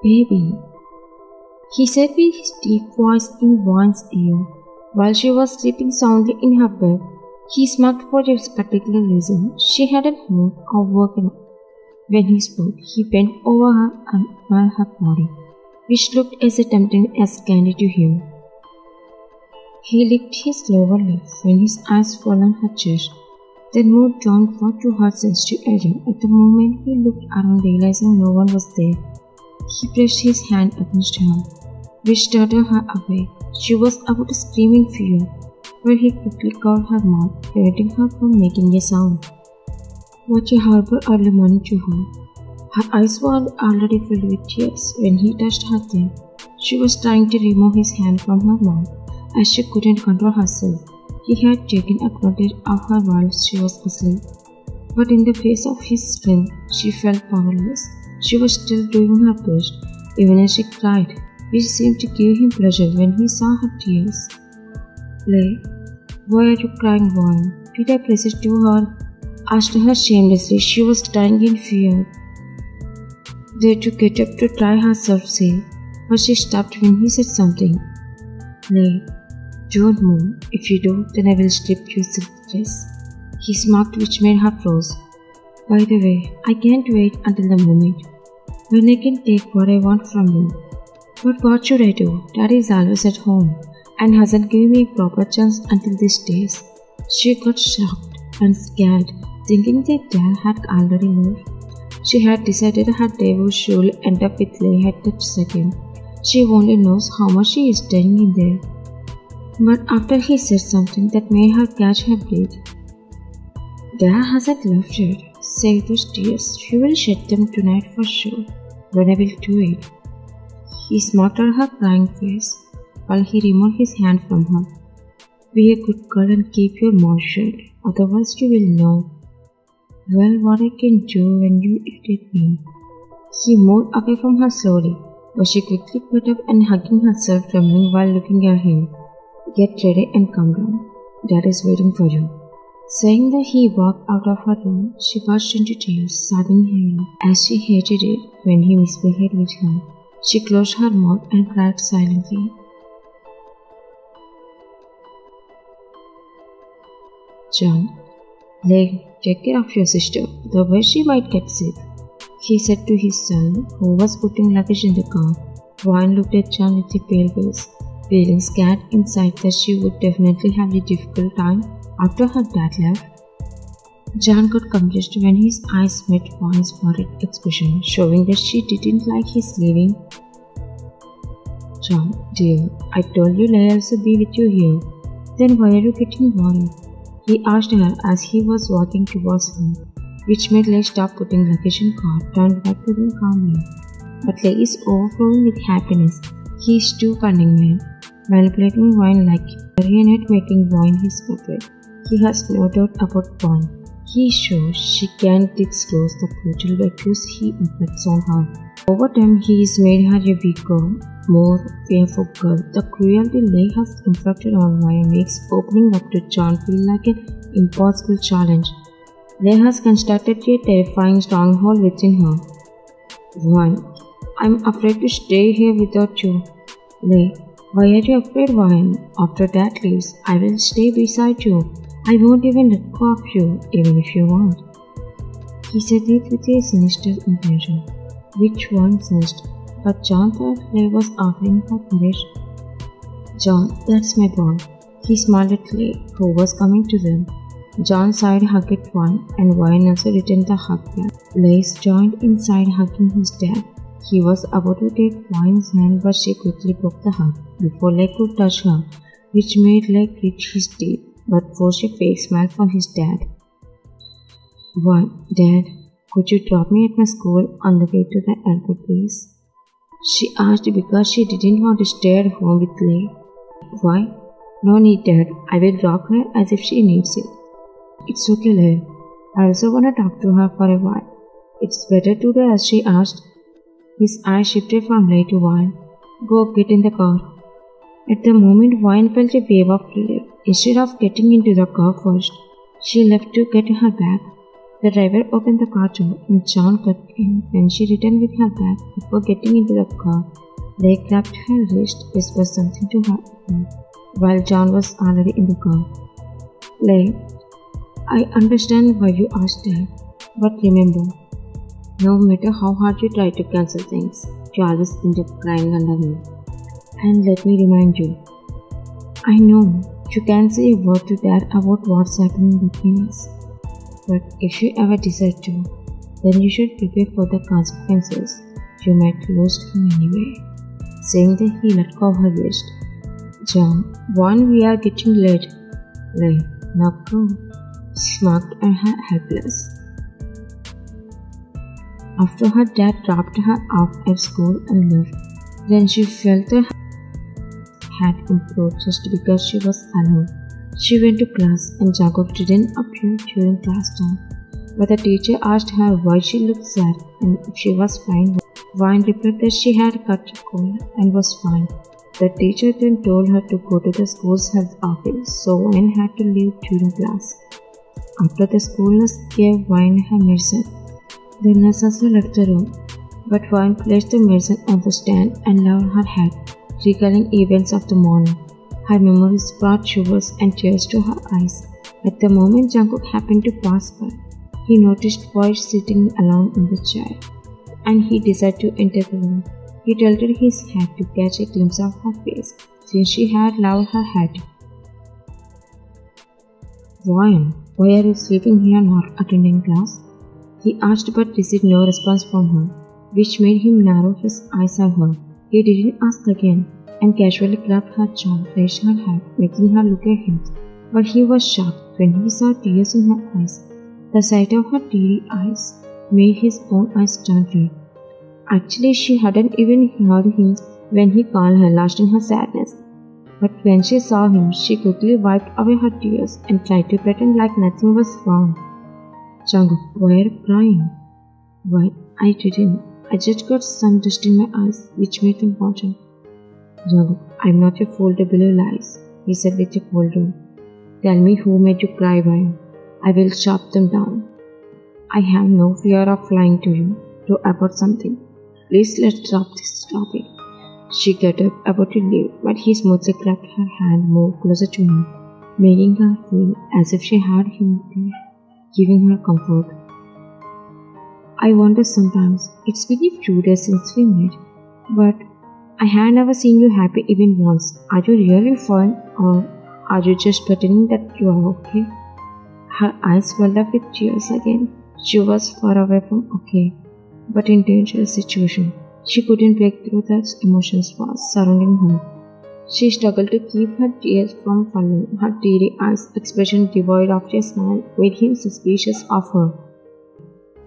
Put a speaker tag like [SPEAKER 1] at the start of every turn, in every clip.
[SPEAKER 1] "Baby," he said with his deep voice in Vaughn's ear while she was sleeping soundly in her bed. He smiled for a particular reason she hadn't heard or woken up. When he spoke, he bent over her and felt her body, which looked as tempting as candy to him. He licked his lower lip when his eyes fell on her chest, then moved down far to her sensitive area. At the moment he looked around, realizing no one was there, he pressed his hand against her, which startled her awake. She was about to scream in fear, but he quickly covered her mouth, preventing her from making a sound. What a horrible early morning to her. Her eyes were already filled with tears when he touched her there. She was trying to remove his hand from her mouth as she couldn't control herself. He had taken advantage of her while she was asleep, but in the face of his strength, she felt powerless. She was still doing her best, even as she cried, which seemed to give him pleasure when he saw her tears. "Lay, why are you crying, Vaughn? Did I press it too hard?" asked her shamelessly. She was dying in fear. They to get up to try herself safe, but she stopped when he said something. "Lay, don't move. If you do, then I will strip your silk dress." He smirked, which made her froze. "By the way, I can't wait until the moment when I can take what I want from you. But what should I do? Daddy is always at home and hasn't given me a proper chance until these days." She got shocked and scared, thinking that Dad had already left. She had decided her debut should end up with Lay at that second. She only knows how much she is staying in there. But after he said something that made her catch her breath. "Dad hasn't left yet. Save those tears. She will shed them tonight for sure. When I will do it." He smirked at her crying face while he removed his hand from her. "Be a good girl and keep your mouth shut. Otherwise you will know well what I can do when you irritate me." He moved away from her slowly, but she quickly got up and hugging herself, trembling while looking at him. "Get ready and come down. Dad is waiting for you." Saying that, he walked out of her room. She burst into tears, sobbing heavily, as she hated it when he misbehaved with her. She closed her mouth and cried silently. "John, Lay, take care of your sister, otherwise she might get sick," he said to his son, who was putting luggage in the car. Wine looked at John with a pale face, feeling scared inside that she would definitely have a difficult time after her dad left. John got confused when his eyes met Wine's worried expression, showing that she didn't like his leaving. "John, dear, I told you Lay also be with you here. Then why are you getting worried?" he asked her as he was walking towards him, which made Lay stop putting luggage in car, turned back to them calmly. But Lay is overflowing with happiness. He is too cunning man, manipulating Wine like a marionette, making Wine his puppet. He has no doubt about Wine. He is sure she can't disclose the brutal abuse he inflicts on her. Over time, he has made her a weaker, more fearful girl. The cruelty Lay has inflicted on Wine makes opening up to John feel like an impossible challenge. Lay has constructed a terrifying stronghold within her. "Wine, I'm afraid to stay here without you." "Lay, why are you afraid, Wine? After Dad leaves, I will stay beside you. I won't even let go of you, even if you want." He said it with a sinister intention, which Wine sensed, but John thought Lay was offering her courage. "John, that's my boy." He smiled at Lay, who was coming to them. John sighed, hugged Wine, and Wine also returned the hug back. Lay joined inside, hugging his dad. He was about to take Wine's hand, but she quickly broke the hug before Lay could touch her, which made Lay grit his teeth, but forced a fake smile from his dad. "What, Dad? Could you drop me at my school on the way to the airport, please?" she asked because she didn't want to stay at home with Lay. "Why? No need, Dad. I will drop her as if she needs it." "It's okay, Lay. I also want to talk to her for a while." "It's better today," as she asked. His eyes shifted from Lay to Wine. "Go, get in the car." At the moment, Wine felt a wave of relief. Instead of getting into the car first, she left to get her bag. The driver opened the car door and John got in. When she returned with her bag before getting into the car, they grabbed her wrist, whispered something to her while John was already in the car. Leigh, I understand why you asked that, but remember, no matter how hard you try to cancel things, you always end up crying under me. And let me remind you, I know you can't say a word to Dad about what's happening between us, but if you ever decide to, then you should prepare for the consequences. You might lose him anyway. Saying that, he let go of her wrist. John, we are getting late. Leigh, now go. She smirked at her helpless. After her dad dropped her off at school and left, then she felt her had improved just because she was alone. She went to class and Jacob didn't appear during class time, but the teacher asked her why she looked sad and if she was fine. Vine replied that she had caught a cold and was fine. The teacher then told her to go to the school's health office, so Vine had to leave during class. After the school nurse gave Vine her medicine, the nurse also left the room, but Vine placed the medicine on the stand and lowered her head, recalling events of the morning. Her memories brought shivers and tears to her eyes. At the moment Jungkook happened to pass by, he noticed Boy sitting alone in the chair, and he decided to enter the room. He tilted his head to catch a glimpse of her face, since she had lowered her head. Why are you sleeping here not attending class? He asked but received no response from her, which made him narrow his eyes at her. He didn't ask again, and casually grabbed her jaw, raised her head, making her look at him. But he was shocked when he saw tears in her eyes. The sight of her teary eyes made his own eyes turn red. Actually, she hadn't even heard him when he called her last in her sadness. But when she saw him, she quickly wiped away her tears and tried to pretend like nothing was wrong. Jungkook, why are you crying? Why, I didn't. I just got some dust in my eyes, which made them water. Jungkook, I'm not a fool to believe lies, he said with a cold tone. Tell me who made you cry, Ryan. I will chop them down. I have no fear of lying to you about something. Please let's drop this topic. She got up about to leave, but he smoothly grabbed her hand more closer to him, making her feel as if she had him there, giving her comfort. I wonder sometimes, it's been a few days since we met, but I had never seen you happy even once. Are you really fine, or are you just pretending that you are okay? Her eyes welled up with tears again. She was far away from okay, but in dangerous situation. She couldn't break through the emotions was surrounding her. She struggled to keep her tears from falling. Her teary eyes, expression devoid of a smile, made him suspicious of her.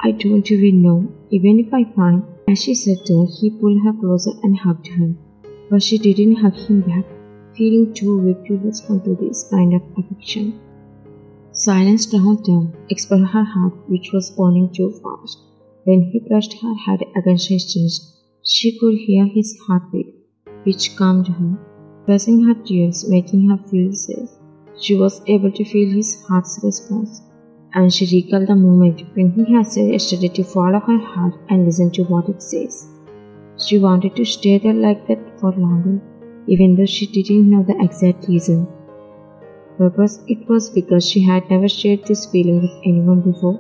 [SPEAKER 1] I don't even know, even if I find. As she said that, he pulled her closer and hugged her, but she didn't hug him back, feeling too weak to respond to this kind of affection. Silence drowned down, exposed her heart, which was pounding too fast. When he pressed her head against his chest, she could hear his heartbeat, which calmed her, pressing her tears, making her feel safe. She was able to feel his heart's response, and she recalled the moment when he had said yesterday to follow her heart and listen to what it says. She wanted to stay there like that for longer, even though she didn't know the exact reason. Perhaps it was because she had never shared this feeling with anyone before.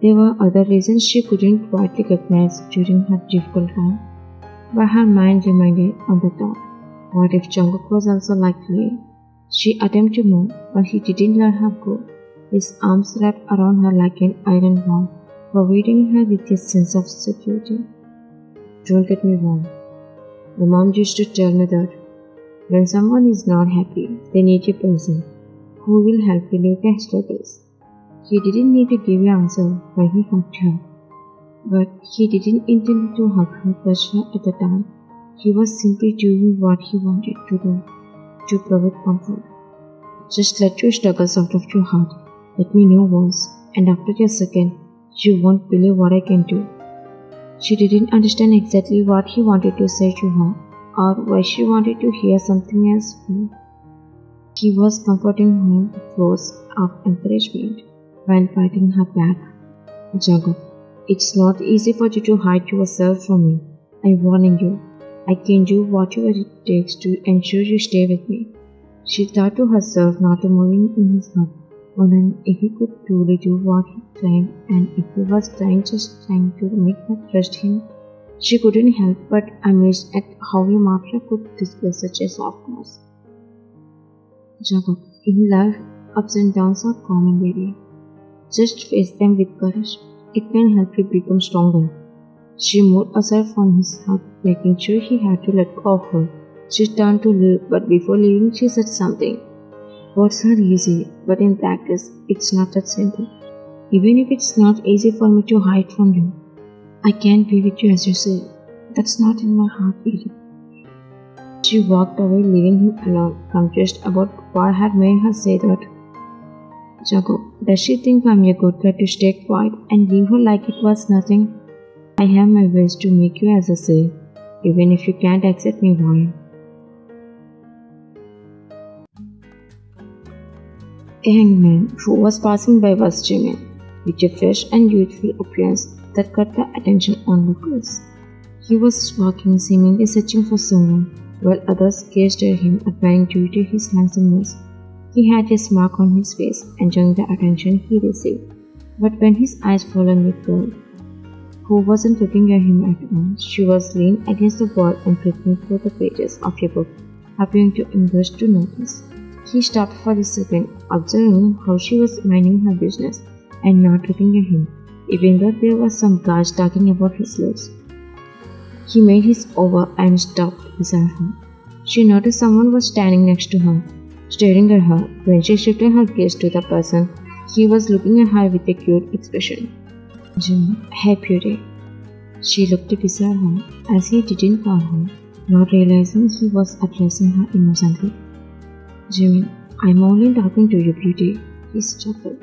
[SPEAKER 1] There were other reasons she couldn't quite recognize during her difficult time, but her mind remained on the thought. What if Jungkook was also like Leigh? She attempted to move, but he didn't let her go. His arms wrapped around her like an iron wall, providing her with a sense of security. Don't get me wrong. My mom used to tell me that when someone is not happy, they need a person who will help relieve their struggles. He didn't need to give an answer when he hugged her, but he didn't intend to hug her, touch her at the time. He was simply doing what he wanted to do, to provide comfort. Just let your struggles out of your heart. Let me know once, and after a second, you won't believe what I can do. She didn't understand exactly what he wanted to say to her, or why she wanted to hear something else from him. He was comforting her with words of encouragement. while patting her back. Jungkook, it's not easy for you to hide yourself from me. I'm warning you. I can do whatever it takes to ensure you stay with me. She thought to herself not to move in his heart, wondering if he could truly do what he claimed and if he was just trying to make her trust him. She couldn't help but amazed at how a mafia could display such a softness. Jacob, in life, ups and downs are common, baby. Just face them with courage. It can help you become stronger. She moved aside from his hug, making sure he had to let go of her. She turned to leave, but before leaving, she said something. Words are easy, but in practice, it's not that simple. Even if it's not easy for me to hide from you, I can't be with you as you say. That's not in my heart either. She walked away, leaving him alone, confused about what had made her say that. Jacob, does she think I'm a good guy to stay quiet and leave her like it was nothing? I have my ways to make you as I say, even if you can't accept me, why? A young man who was passing by was Jimin, with a fresh and youthful appearance that caught the attention onlookers. He was walking, seemingly searching for someone, while others gazed at him, admiring due to his handsomeness. He had a smirk on his face, enjoying the attention he received. But when his eyes fell on the girl, who wasn't looking at him at all, she was leaning against the wall and flipping through the pages of a book, appearing too embarrassed to notice. He stopped for a second, observing how she was minding her business and not looking at him, even though there was some guys talking about his looks. He made his over and stopped beside her. She noticed someone was standing next to her, staring at her. When she shifted her gaze to the person, he was looking at her with a cute expression. Jimmy, hey beauty. She looked beside her as he didn't call her, not realizing he was addressing her innocently. Jimmy, I'm only talking to you, beauty. He chuckled.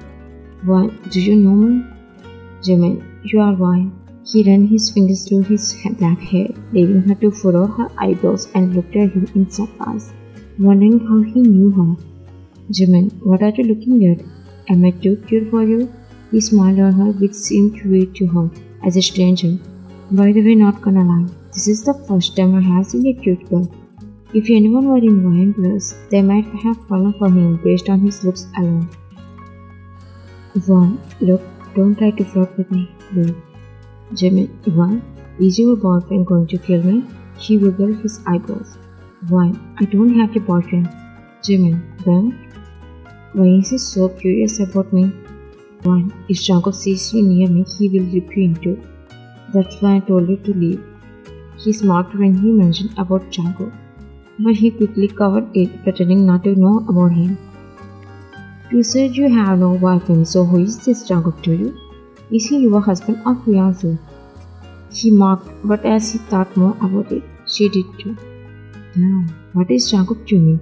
[SPEAKER 1] Why, do you know me? Jimmy, you are why? He ran his fingers through his black hair, leaving her to furrow her eyebrows and looked at him in surprise, wondering how he knew her. Jimmy, what are you looking at? Am I too cute for you? He smiled at her, which seemed weird to her as a stranger. By the way, not gonna lie, this is the first time I have seen a cute girl. If anyone were in wine glass, they might have fallen for him based on his looks alone. One, look, don't try to flirt with me, please. Jimmy, why? Is your boyfriend going to kill me? He wiggled his eyebrows. Why? I don't have a boyfriend. Jimmy, then? Why is he so curious about me? Why? If Jungkook sees you near me, he will rip you in two. That's why I told you to leave. He smirked when he mentioned about Jungkook, but he quickly covered it, pretending not to know about him. You said you have no boyfriend, so who is this Jungkook to you? Is he your husband or fiancé? He mocked, but as he thought more about it, she did too. Now, what is Jungkook to me?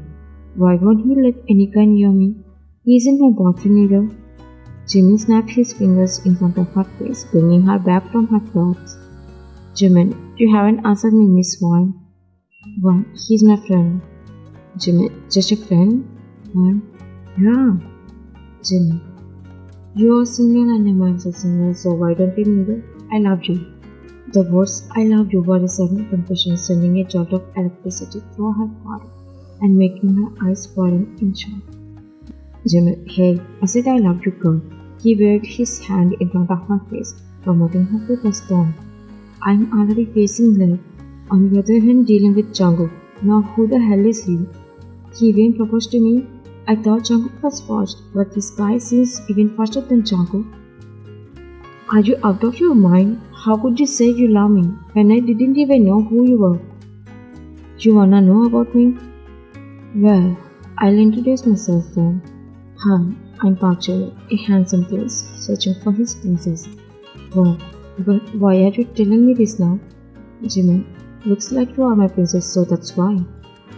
[SPEAKER 1] Why won't he let any guy near me? He isn't my boyfriend either. Jimmy snapped his fingers in front of her face, bringing her back from her thoughts. Jimmy, you haven't answered me, Miss Wine. Why, he's my friend. Jimmy, just a friend? Why? Yeah. Jimmy, you are single and I'm also single, so why don't we meet up? I love you. The words I love you were a sudden confession, sending a jolt of electricity through her body and making her eyes widen in shock. Jimmy, hey, I said I love you, girl. He waved his hand in front of her face, promoting her to respond. I'm already facing life. On the other hand, dealing with Jungkook. Now who the hell is he? He even proposed to me. I thought Jungkook was fast, but this guy seems even faster than Jungkook. Are you out of your mind? How could you say you love me when I didn't even know who you were? You wanna know about me? Well, I'll introduce myself then. Hi, I'm Park, a handsome prince searching for his princess. Wow, but why are you telling me this now? Jimmy, looks like you are my princess, so that's why.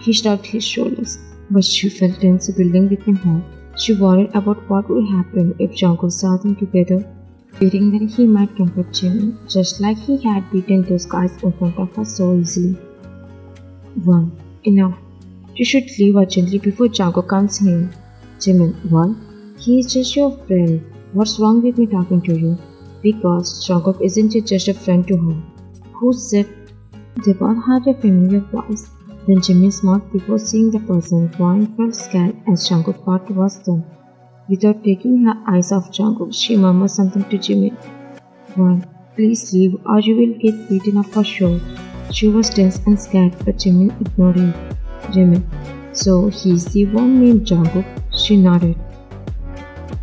[SPEAKER 1] He shrugged his shoulders, but she felt tense building within her. She worried about what would happen if Jungkook saw them together, fearing that he might comfort Jimmy, just like he had beaten those guys in front of her so easily. 1. Enough. You should leave urgently before Jungkook comes here. Jimin, what? He is just your friend. What's wrong with me talking to you? Because Jungkook isn't just a friend to her. Who said? They both had a familiar voice. Then Jimin smiled before seeing the person. Won felt scared as Jungkook walked towards them. Without taking her eyes off Jungkook, she murmured something to Jimin. Won, please leave or you will get beaten up for sure. She was tense and scared, but Jimin ignored it. Jimin, so he's the one named Jungkook? She nodded.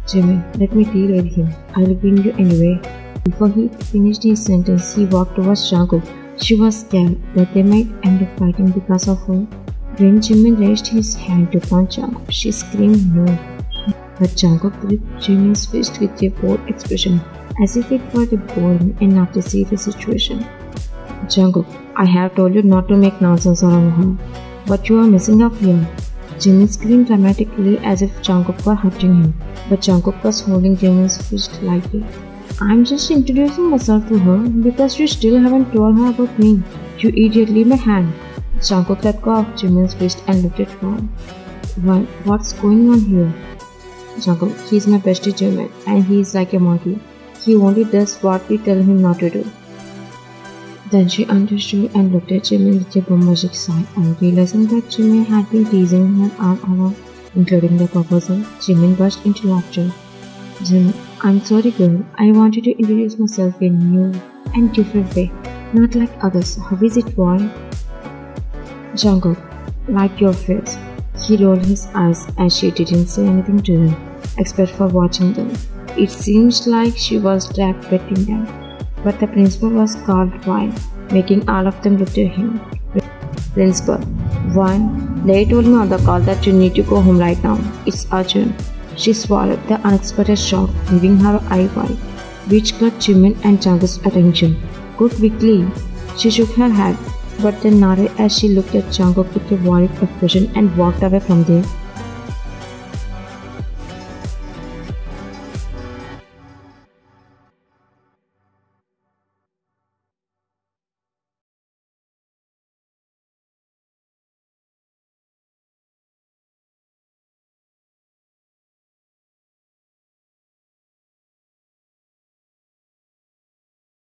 [SPEAKER 1] Jimin, let me deal with him. I'll win you anyway. Before he finished his sentence, he walked towards Jungkook. She was scared that they might end up fighting because of her. When Jimin raised his hand to punch Jungkook, she screamed no. But Jungkook gripped Jimin's fist with a bored expression, as if it were a boring and not a serious situation. Jungkook, I have told you not to make nonsense around her, but you are messing up here. Jimin screamed dramatically as if Jungkook were hurting him, but Jungkook was holding Jimin's fist lightly. I'm just introducing myself to her because you still haven't told her about me. You idiot, leave my hand. Jungkook let go of Jimin's fist and looked at her. Well, what's going on here? Jungkook, he's my bestie Jimin, and he's like a monkey. He only does what we tell him not to do. Then she understood and looked at Jimin with a bombastic sigh, and realizing that Jimin had been teasing her all along, including the proposal, Jimin burst into laughter. Jimin, I'm sorry girl, I wanted to introduce myself in a new and different way, not like others. How is it, boy? Jungkook, like your face. He rolled his eyes as she didn't say anything to them, except for watching them. It seems like she was trapped between them. But the principal was called Wine, making all of them look at him. Principal, Wine, they told me on the call that you need to go home right now. It's urgent. She swallowed the unexpected shock, leaving her eye wide, which caught Jimin and Jungkook's attention. Go quickly. She shook her head, but then nodded as she looked at Jungkook with a worried expression and walked away from there.